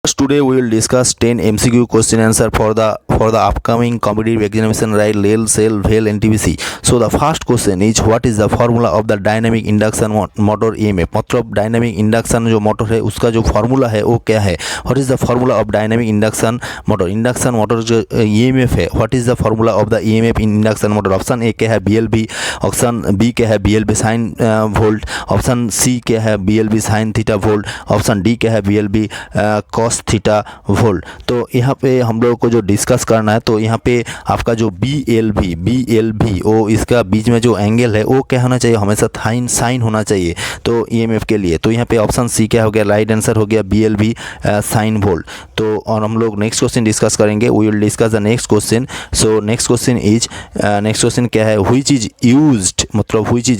Today we will discuss 10 MCQ question answer for the upcoming competitive examination right LEL, SEL, VEL and TBC. So the first question is what is the formula of the dynamic induction motor EMF. मतलब dynamic induction जो motor है उसका जो formula है वो क्या है. What is the formula of dynamic induction motor जो EMF है. What is the formula of the EMF in induction motor. Option A क्या है BLB, ऑप्शन बी क्या है BLB sine volt, option C क्या है BLB sine theta volt, option D क्या है BLB कॉस थीटा वोल्ट. तो यहाँ पे हम लोगों को जो डिस्कस करना है तो यहाँ पे आपका जो BLB वो इसका बीच में जो एंगल है वो क्या होना चाहिए, हमेशा साइन होना चाहिए तो EMF के लिए. तो यहाँ पे ऑप्शन सी क्या हो गया, राइट आंसर हो गया BLB साइन वोल्ट. तो और हम लोग नेक्स्ट क्वेश्चन डिस्कस करेंगे. We will discuss the next question. So next question क्या है, which is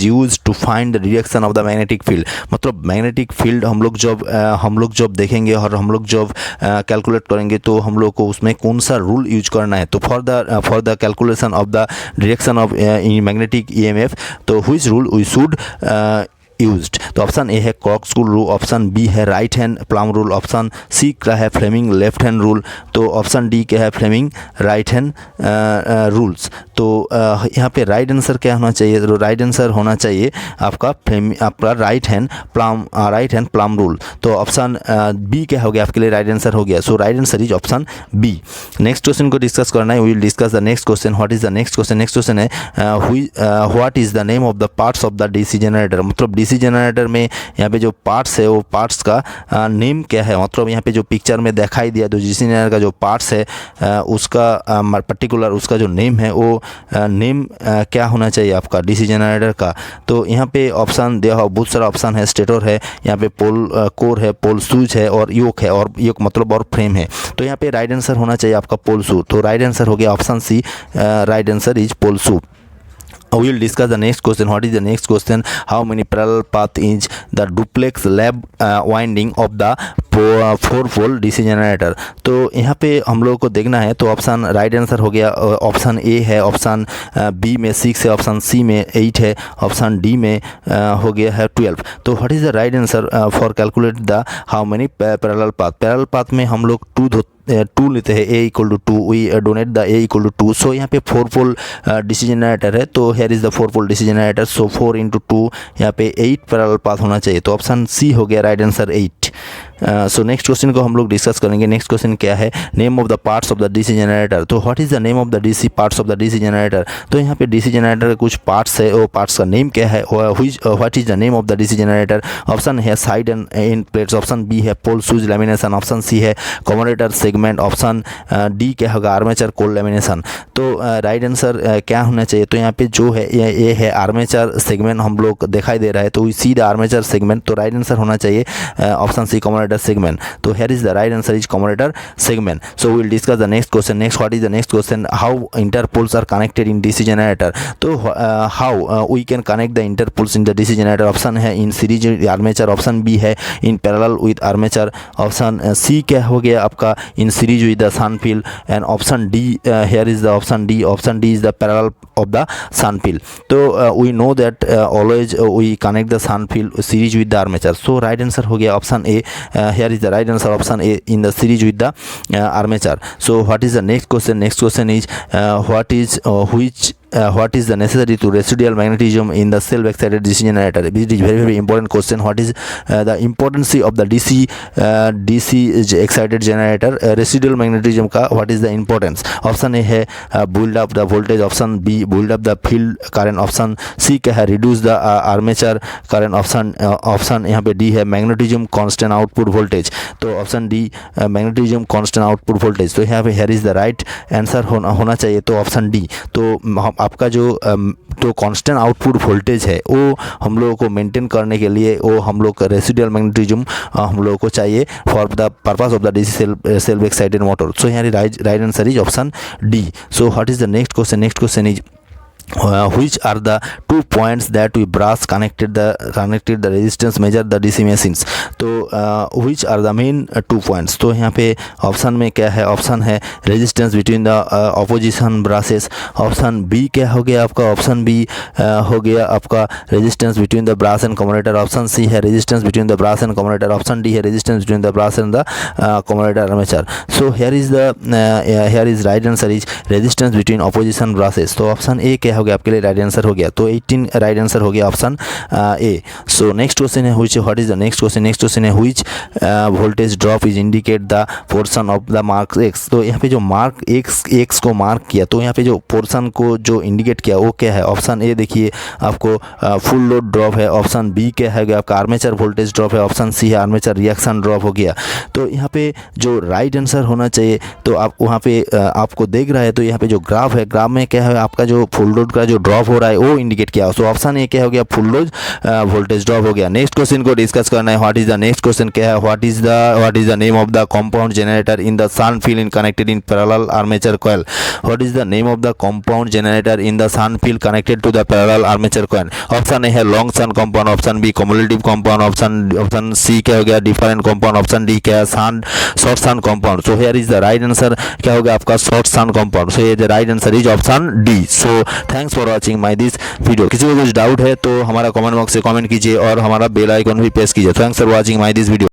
used to find the direction of the magnetic field. मतलब मैग्नेटिक फील्ड हम लोग जब देखेंगे और हम लोग जब कैलकुलेट करेंगे तो हम लोग को उसमें कौन सा रूल यूज करना है. तो for the calculation of the direction of magnetic EMF तो which rule we should used. तो ऑप्शन ए है कॉक्सस्क्रू रूल, ऑप्शन बी है right hand palm rule, option C क्या है फ्लेमिंग लेफ्ट हैंड रूल, तो ऑप्शन डी क्या है Fleming right hand rules. तो यहाँ पे राइट आंसर क्या होना चाहिए, तो राइट आंसर होना चाहिए आपका राइट हैंड प्लम रूल. तो ऑप्शन बी क्या हो गया आपके लिए राइट आंसर हो गया. So right answer is option B. Next question को डिस्कस करना है. We will discuss the next question. What is the next question. Next question है what is the name of the parts of the DC generator. मतलब DC generator में यहाँ पे जो parts है वो पार्ट्स का नेम क्या है. मतलब यहाँ पे जो पिक्चर में दिखाई दिया तो DC जनरेटर का जो पार्ट्स है उसका पर्टिकुलर उसका जो नेम है वो नेम क्या होना चाहिए आपका DC जनरेटर का. तो यहाँ पे ऑप्शन दिया हुआ बहुत सारा ऑप्शन है. स्टेटर है, यहाँ पे पोल कोर है, पोल शूज है और योक है, और योक मतलब और फ्रेम है. तो यहाँ पे राइट आंसर होना चाहिए आपका पोल शू. तो राइट आंसर हो गया option C, right answer is pole shoe. We will discuss the next question. What is the next question? How many parallel path is the duplex lab winding of the 4-pole DC generator. तो यहाँ पे हम लोगों को देखना है. तो option right answer हो गया ऑप्शन ए है, ऑप्शन बी में 6 है, ऑप्शन सी में 8 है, ऑप्शन डी में हो गया है 12. तो what is the right answer for calculate the how many parallel path में हम लोग 2 लेते हैं. A equal to 2 we denote the A equal to 2. So यहाँ पे 4-पोल DC जनरेटर है. तो here is the four pole DC generator. So 4 × 2 यहाँ पे 8 पैरेलल पाथ होना चाहिए. तो ऑप्शन सी हो गया right answer 8. So next question को हम लोग डिस्कस करेंगे. नेक्स्ट क्वेश्चन क्या है, name of the parts of the DC generator. तो what is the name of the parts of the DC generator. तो यहाँ पे DC जनरेटर के कुछ पार्ट्स है, वो पार्ट्स का नेम क्या है, what is the name of the DC generator. Option है side end in plates, option B है pole shoes lamination, option C है कम्यूटेटर सेगमेंट, ऑप्शन डी क्या होगा आर्मेचर कोल लैमिनेशन. तो राइट आंसर क्या होना चाहिए. तो यहाँ पे जो है ये है आर्मेचर सेगमेंट हम लोग दिखाई दे रहा है. तो we see the armature segment. तो राइट आंसर होना चाहिए option C commutator segment. So here is the right answer is commutator segment. So we will discuss the next question. Next, what is the next question, how interpoles are connected in DC generator. तो how we can connect the interpoles in the DC generator. Option है in series with armature, option B है in parallel with armature, option C क्या हो गया आपका in series with the sun field, and option D here is the option D is the parallel of the sun field. तो we know that always we connect the sun field series with the armature. So right answer हो गया option A. Here is the right answer option A in the series with the armature. So what is the next question. Next question is what is the necessary to residual magnetism in the self excited DC generator. It is very important question. What is the importance of the DC excited generator. Residual magnetism का what is the importance. Option A है build up the voltage, option B build up the field current, option C क्या है reduce the armature current, option यहाँ पे D है magnetism constant output voltage. तो option D magnetism constant output voltage. तो यहाँ पे here is the right answer होना चाहिए. तो ऑप्शन डी. तो आपका जो तो कांस्टेंट आउटपुट वोल्टेज है वो हम लोगों को मेंटेन करने के लिए वो हम लोग रेसिडुअल मैग्नेटिज्म हम लोगों को चाहिए for the purpose of the DC self excited motor. So यहाँ right answer is option D. So what is the next question. Next question is which are the 2 points that we brass connected the resistance measure the DC machines. तो which are the main 2 points. तो यहाँ पे option में क्या है, option है resistance between the opposition brushes. Option B क्या हो गया आपका, ऑप्शन बी हो गया आपका resistance between the brush and commutator. Option C है resistance between the brush and commutator. Option D है resistance between the brush and the commutator armature. So here is right answer is resistance between opposition brushes. तो option A क्या हो गया आपके लिए right answer हो गया. तो 18 राइट आंसर हो गया option A. So next question है what is the next question है which voltage drop is indicate the portion of the mark X. तो यहाँ पे जो मार्क एक्स को मार्क किया, तो यहाँ पे जो पोर्शन को जो इंडिकेट किया वो क्या है. ऑप्शन ए देखिए आपको फुल लोड ड्रॉप है. ऑप्शन बी क्या है आपका आर्मेचर वोल्टेज ड्रॉप है. ऑप्शन सी है आर्मेचर रिएक्शन ड्रॉप हो गया. तो यहाँ पे जो राइट आंसर होना चाहिए, तो आप वहाँ पे आपको देख रहा है, तो यहाँ पे जो ग्राफ है, ग्राफ में क्या है आपका जो फुल लोड का जो ड्रॉप हो रहा है वो इंडिकेट किया. सो ऑप्शन ए क्या हो गया, फुल लोड वोल्टेज ड्रॉप हो गया. नेक्स्ट क्वेश्चन को डिस्कस करना है. What is the next question क्या है, what is the name of the compound generator in the shunt field in connected in parallel armature coil. What is the name of the compound generator in the shunt field connected to the parallel armature coil. Option A है long shunt compound. Option B cumulative compound. Option C क्या हो गया different compound. Option D क्या है short sun compound. So here is the right answer क्या होगा आपका short सन compound. सो ये the right answer is option D. So thanks for watching my this video. किसी को कुछ डाउट है तो हमारा कमेंट बॉक्स से कमेंट कीजिए और हमारा बेल आइकन भी प्रेस कीजिए. Thanks for watching my this video.